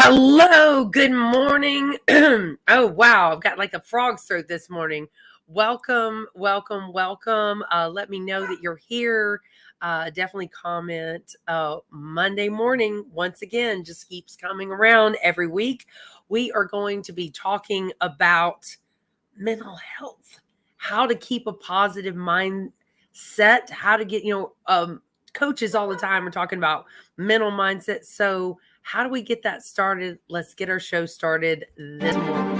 Hello, good morning. Oh, wow, I've got like a frog's throat this morning. Welcome, welcome, welcome. Let me know that you're here. Definitely comment. Monday morning, once again, just keeps coming around every week. We are going to be talking about mental health, how to keep a positive mindset, how to get, coaches all the time are talking about mental mindset. So, how do we get that started? Let's get our show started this morning.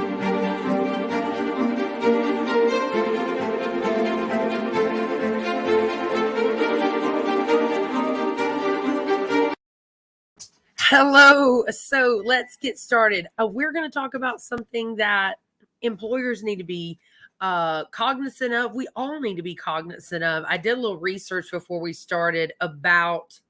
Hello. So let's get started. We're going to talk about something that employers need to be cognizant of. We all need to be cognizant of. I did a little research before we started about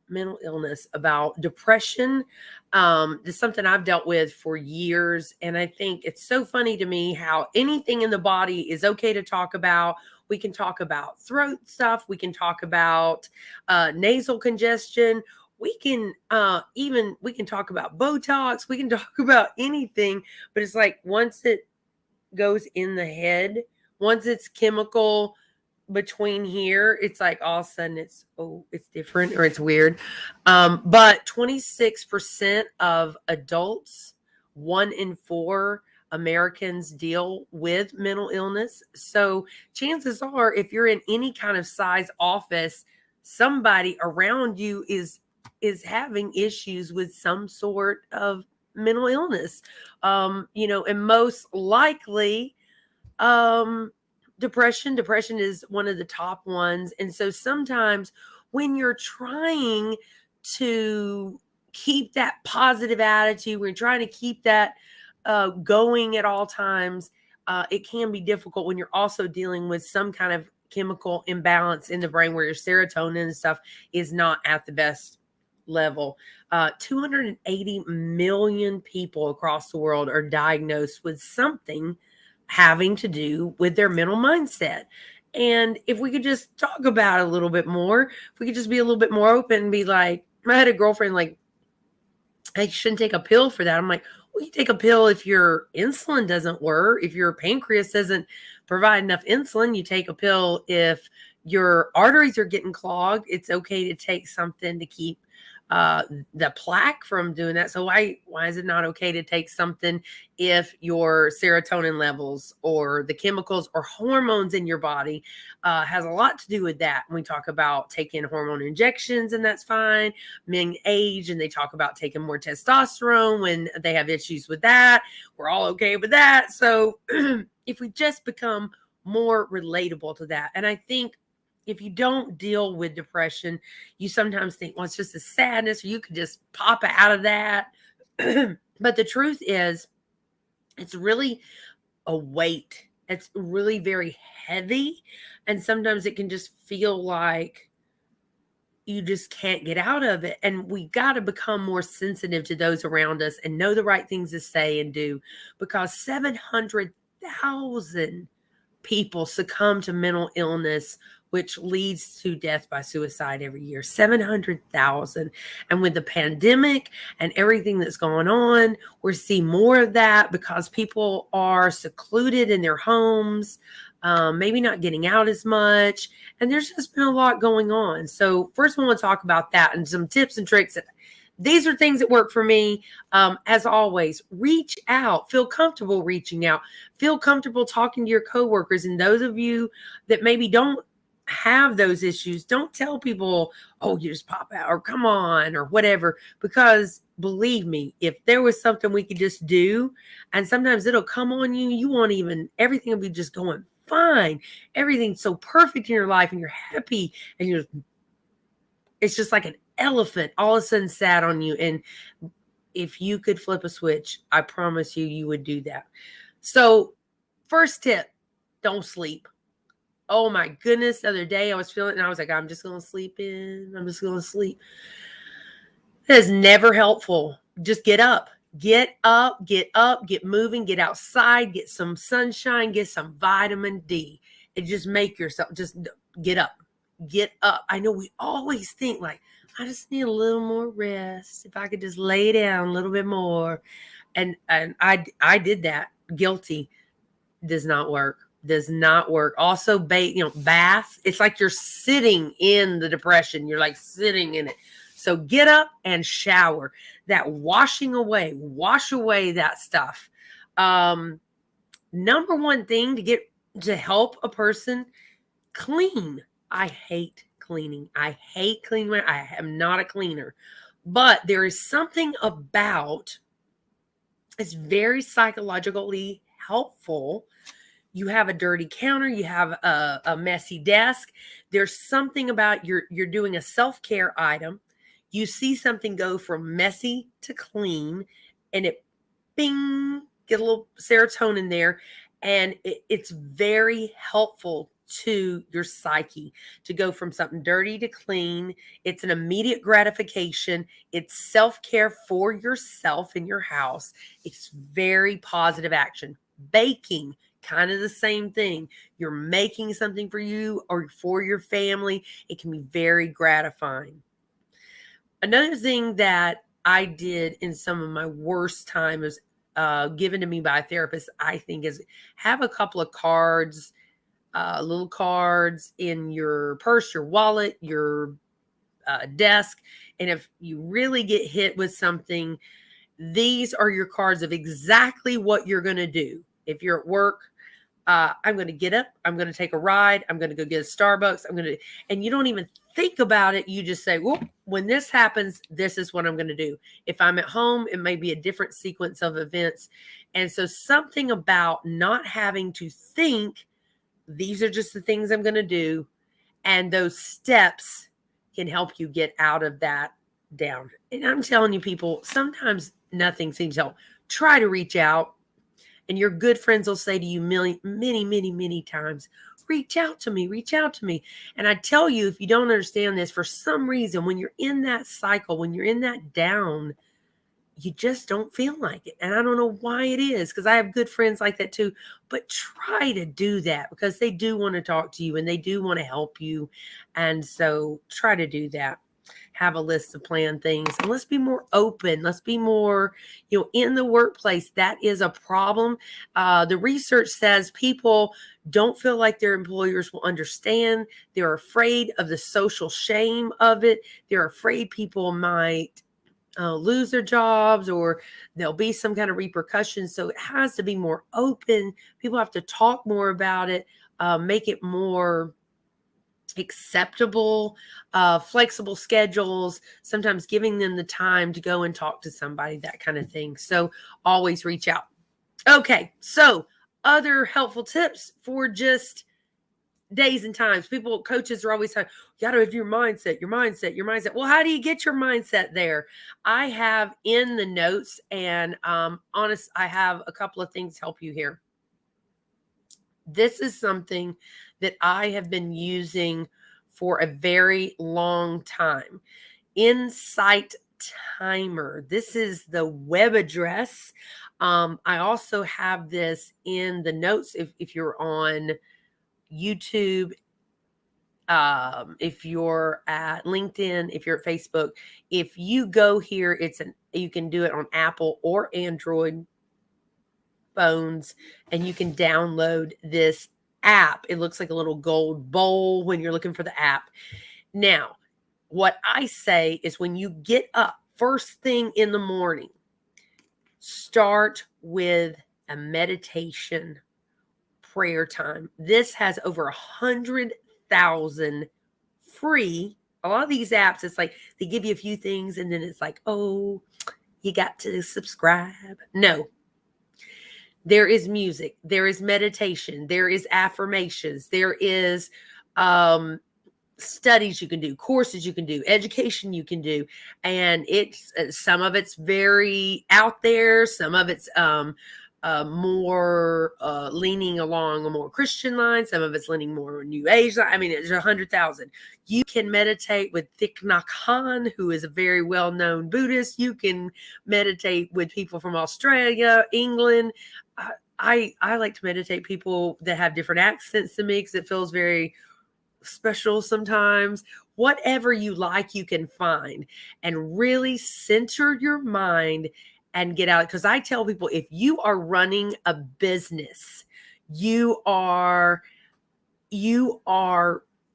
mental illness, about depression. This is something I've dealt with for years. And I think it's so funny to me how anything in the body is okay to talk about. We can talk about throat stuff. We can talk about nasal congestion. We can we can talk about Botox. We can talk about anything. But it's like once it goes in the head, once it's chemical between here, it's like all of a sudden it's different or it's weird. But 26% of adults, 1 in 4 Americans deal with mental illness. So chances are, if you're in any kind of size office, somebody around you is having issues with some sort of mental illness. And most likely depression is one of the top ones. And so sometimes when you're trying to keep that positive attitude, when you're trying to keep that going at all times, it can be difficult when you're also dealing with some kind of chemical imbalance in the brain where your serotonin and stuff is not at the best level. 280 million people across the world are diagnosed with something having to do with their mental mindset. And if we could just talk about it a little bit more, if we could just be a little bit more open and be like, I had a girlfriend like, I shouldn't take a pill for that. I'm like, well, you take a pill if your insulin doesn't work, if your pancreas doesn't provide enough insulin. You take a pill if your arteries are getting clogged. It's okay to take something to keep the plaque from doing that. So why is it not okay to take something if your serotonin levels or the chemicals or hormones in your body has a lot to do with that? When we talk about taking hormone injections, and that's fine. Men age and they talk about taking more testosterone when they have issues with that. We're all okay with that. So if we just become more relatable to that, and I think if you don't deal with depression, you sometimes think, well, it's just a sadness, or you could just pop out of that. But the truth is, it's really a weight. It's really very heavy. And sometimes it can just feel like you just can't get out of it. And we got to become more sensitive to those around us and know the right things to say and do, because 700,000 people succumb to mental illness, which leads to death by suicide every year. 700,000. And with the pandemic and everything that's going on, we're seeing more of that because people are secluded in their homes, maybe not getting out as much. And there's just been a lot going on. So first, I want to talk about that and some tips and tricks. These are things that work for me. As always, reach out, feel comfortable reaching out, feel comfortable talking to your coworkers. And those of you that maybe don't have those issues, don't tell people, oh, you just pop out or come on or whatever, because believe me, if there was something we could just do, and sometimes it'll come on you, you won't even, everything will be just going fine. Everything's so perfect in your life and you're happy and it's just like an elephant all of a sudden sat on you. And if you could flip a switch, I promise you would do that. So first tip, don't sleep. Oh my goodness. The other day I was feeling it and I was like, I'm just going to sleep in. I'm just going to sleep. That is never helpful. Just get up, get moving, get outside, get some sunshine, get some vitamin D, and just make yourself, just get up. I know we always think like, I just need a little more rest. If I could just lay down a little bit more. And I did that. Guilty. Does not work. Does not work. Also, bath. It's like you're sitting in the depression. You're like sitting in it. So get up and shower. That washing away, wash away that stuff. Number one thing to help a person clean. I hate cleaning. I hate cleaning. I am not a cleaner, but there is something about it's very psychologically helpful. You have a dirty counter, you have a messy desk. There's something about you're doing a self-care item. You see something go from messy to clean, and it bing, get a little serotonin there. And it's very helpful to your psyche to go from something dirty to clean. It's an immediate gratification. It's self-care for yourself in your house. It's very positive action. Baking, kind of the same thing. You're making something for you or for your family. It can be very gratifying. Another thing that I did in some of my worst times, given to me by a therapist, I think, is have a couple of cards, little cards in your purse, your wallet, your desk. And if you really get hit with something, these are your cards of exactly what you're going to do. If you're at work, I'm going to get up, I'm going to take a ride, I'm going to go get a Starbucks, and you don't even think about it. You just say, well, when this happens, this is what I'm going to do. If I'm at home, it may be a different sequence of events. And so something about not having to think, these are just the things I'm going to do. And those steps can help you get out of that down. And I'm telling you, people, sometimes nothing seems to help. Try to reach out. And your good friends will say to you many times, reach out to me, reach out to me. And I tell you, if you don't understand this, for some reason, when you're in that cycle, when you're in that down, you just don't feel like it. And I don't know why it is, because I have good friends like that too. But try to do that, because they do want to talk to you and they do want to help you. And so try to do that. Have a list of planned things, and let's be more open. Let's be more, in the workplace. That is a problem. The research says people don't feel like their employers will understand. They're afraid of the social shame of it. They're afraid people might lose their jobs, or there'll be some kind of repercussions. So it has to be more open. People have to talk more about it, make it more acceptable, flexible schedules, sometimes giving them the time to go and talk to somebody, that kind of thing. So always reach out. Okay, so other helpful tips for just days and times. Coaches are always saying, you got to have your mindset. Well, how do you get your mindset there? I have in the notes, and I have a couple of things to help you here. This is something that I have been using for a very long time. Insight Timer. This is the web address. I also have this in the notes if you're on YouTube, if you're at LinkedIn, if you're at Facebook. If you go here, you can do it on Apple or Android phones, and you can download this app. It looks like a little gold bowl when you're looking for the app. Now, what I say is, when you get up first thing in the morning, start with a meditation prayer time. This has over 100,000 free. A lot of these apps, it's like they give you a few things and then it's like, oh, you got to subscribe. No. There is music, there is meditation, there is affirmations, there is studies you can do, courses you can do, education you can do. And it's some of it's very out there, some of it's more leaning along a more Christian line, some of it's leaning more New Age line. I mean, there's 100,000. You can meditate with Thich Nhat Hanh, who is a very well-known Buddhist. You can meditate with people from Australia, England. I like to meditate people that have different accents than me, because it feels very special sometimes. whatever you like, you can find, and really center your mind and get out. Because I tell people, if you are running a business, you are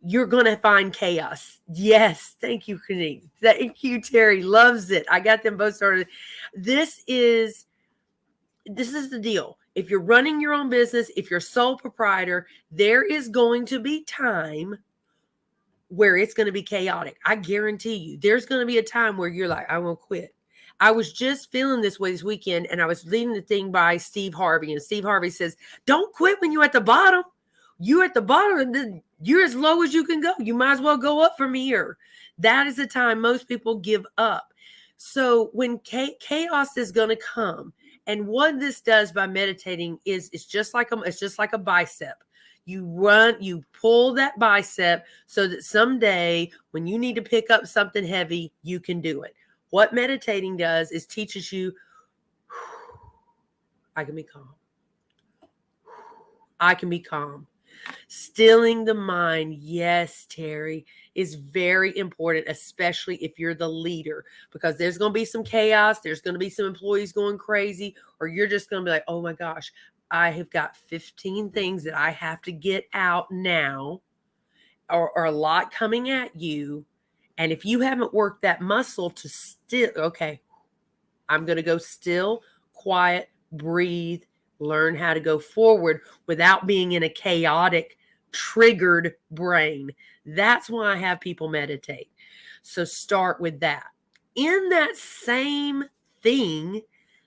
you're going to find chaos. Yes. Thank you, Kenny. Thank you, Terry. Loves it. I got them both started. This is the deal. If you're running your own business, if you're sole proprietor, there is going to be time where it's going to be chaotic. I guarantee you, there's going to be a time where you're like, I won't quit. I was just feeling this way this weekend, and I was leading the thing by Steve Harvey, and Steve Harvey says, don't quit when you're at the bottom. You're at the bottom, and then you're as low as you can go. You might as well go up from here. That is the time most people give up. So when chaos is going to come, and what this does by meditating is it's just like a bicep. You pull that bicep so that someday when you need to pick up something heavy, you can do it. What meditating does is teaches you, I can be calm. I can be calm. Stilling the mind, yes, Terry, is very important, especially if you're the leader, because there's going to be some chaos. There's going to be some employees going crazy, or you're just going to be like, oh my gosh, I have got 15 things that I have to get out now, or a lot coming at you. And if you haven't worked that muscle to still, okay, I'm going to go still, quiet, breathe, learn how to go forward without being in a chaotic, triggered brain. That's why I have people meditate. So start with that. In that same thing,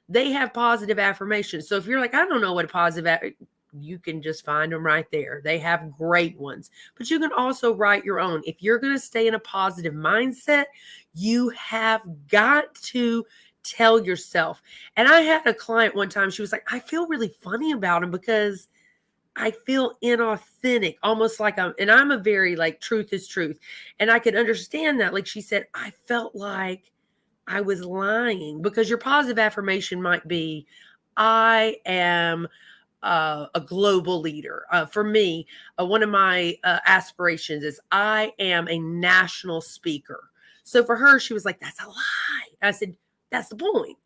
they have positive affirmations. So if you're like, I don't know what a positive, you can just find them right there. They have great ones, but you can also write your own. If you're going to stay in a positive mindset, you have got to tell yourself. And I had a client one time, she was like, I feel really funny about him because I feel inauthentic, almost like I'm a very like truth is truth. And I could understand that. Like she said, I felt like I was lying, because your positive affirmation might be, I am a global leader. For me, one of my aspirations is I am a national speaker. So for her, she was like, that's a lie. I said, that's the point.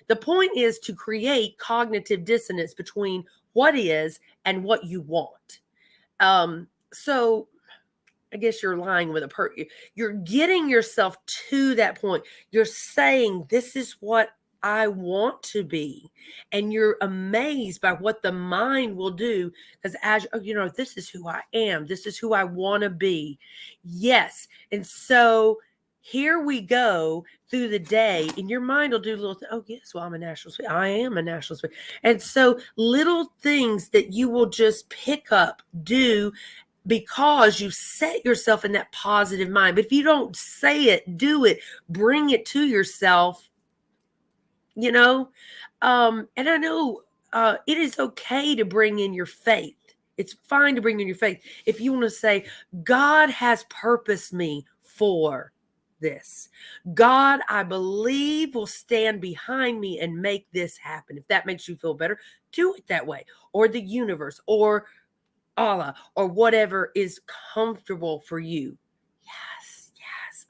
The point is to create cognitive dissonance between what is and what you want. So I guess you're lying with you're getting yourself to that point. You're saying, this is what I want to be. And you're amazed by what the mind will do. Because this is who I am. This is who I want to be. Yes. And so here we go through the day, and your mind will do little oh yes, well, I'm a national speaker. I am a national speaker. And so little things that you will just pick up, do, because you set yourself in that positive mind. But if you don't say it, do it, bring it to yourself, and I know it is okay to bring in your faith. It's fine to bring in your faith. If you want to say, God has purposed me for this. God, I believe, will stand behind me and make this happen. If that makes you feel better, do it that way. Or the universe, or Allah, or whatever is comfortable for you. Yes.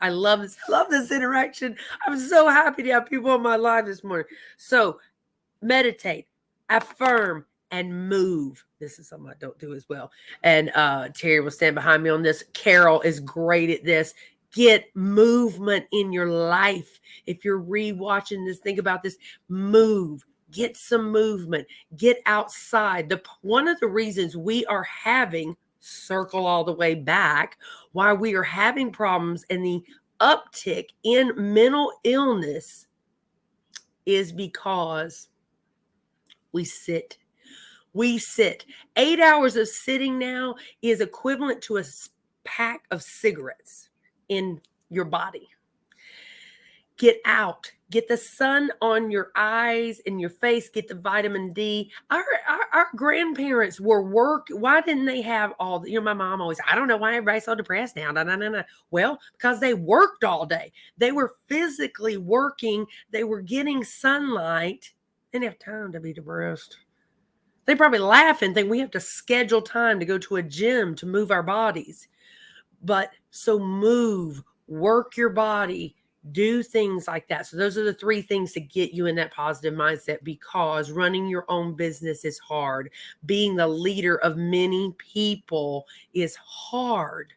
I love this. I love this interaction. I'm so happy to have people in my life this morning. So meditate, affirm, and move. This is something I don't do as well. And Terry will stand behind me on this. Carol is great at this. Get movement in your life. If you're rewatching this, think about this. Move. Get some movement. Get outside. One of the reasons we are having, circle all the way back, why we are having problems and the uptick in mental illness is because we sit. 8 hours of sitting now is equivalent to a pack of cigarettes in your body. Get out. Get the sun on your eyes and your face. Get the vitamin D. Our grandparents were why didn't they have all the, my mom always, I don't know why everybody's so depressed now. No. Well, because they worked all day. They were physically working. They were getting sunlight. They didn't have time to be depressed. They probably laugh and think we have to schedule time to go to a gym to move our bodies. But so move, work your body, do things like that. So those are the 3 things to get you in that positive mindset, because running your own business is hard. Being the leader of many people is hard.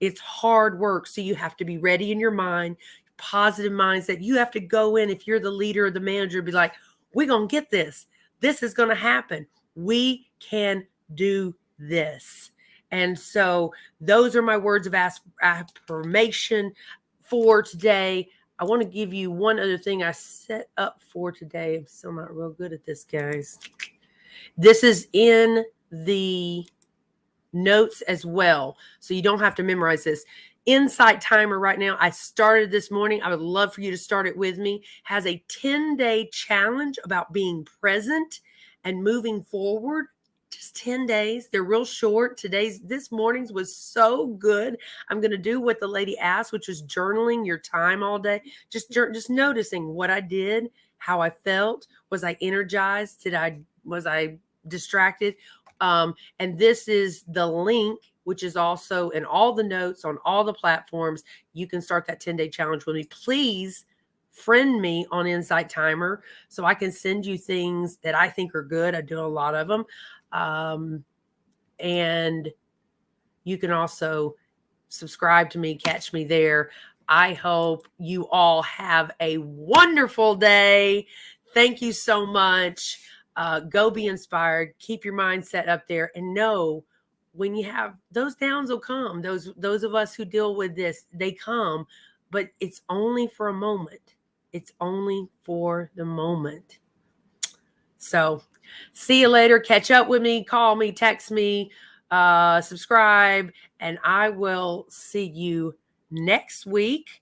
It's hard work. So you have to be ready in your mind, positive mindset. You have to go in, if you're the leader or the manager, be like, we're going to get this. This is going to happen. We can do this. And so those are my words of affirmation for today. I want to give you one other thing I set up for today. I'm still not real good at this, guys. This is in the notes as well, so you don't have to memorize this. Insight Timer right now, I started this morning. I would love for you to start it with me. Has a 10-day challenge about being present and moving forward. Just 10 days. They're real short. This morning's was so good. I'm going to do what the lady asked, which was journaling your time all day. Just noticing what I did, how I felt. Was I energized? Was I distracted? And this is the link, which is also in all the notes on all the platforms. You can start that 10-day challenge with me. Please friend me on Insight Timer so I can send you things that I think are good. I do a lot of them. And you can also subscribe to me, catch me there. I hope you all have a wonderful day. Thank you so much. Go be inspired. Keep your mindset up there, and know when you have those downs will come. Those of us who deal with this, they come, but it's only for a moment. It's only for the moment. So see you later. Catch up with me. Call me, text me, subscribe, and I will see you next week.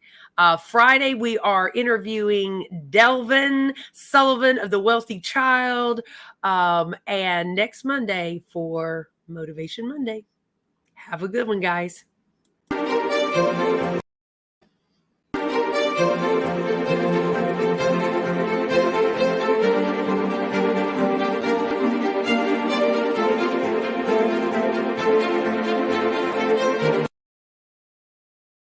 Friday, we are interviewing Delvin Sullivan of The Wealthy Child. And next Monday for Motivation Monday. Have a good one, guys.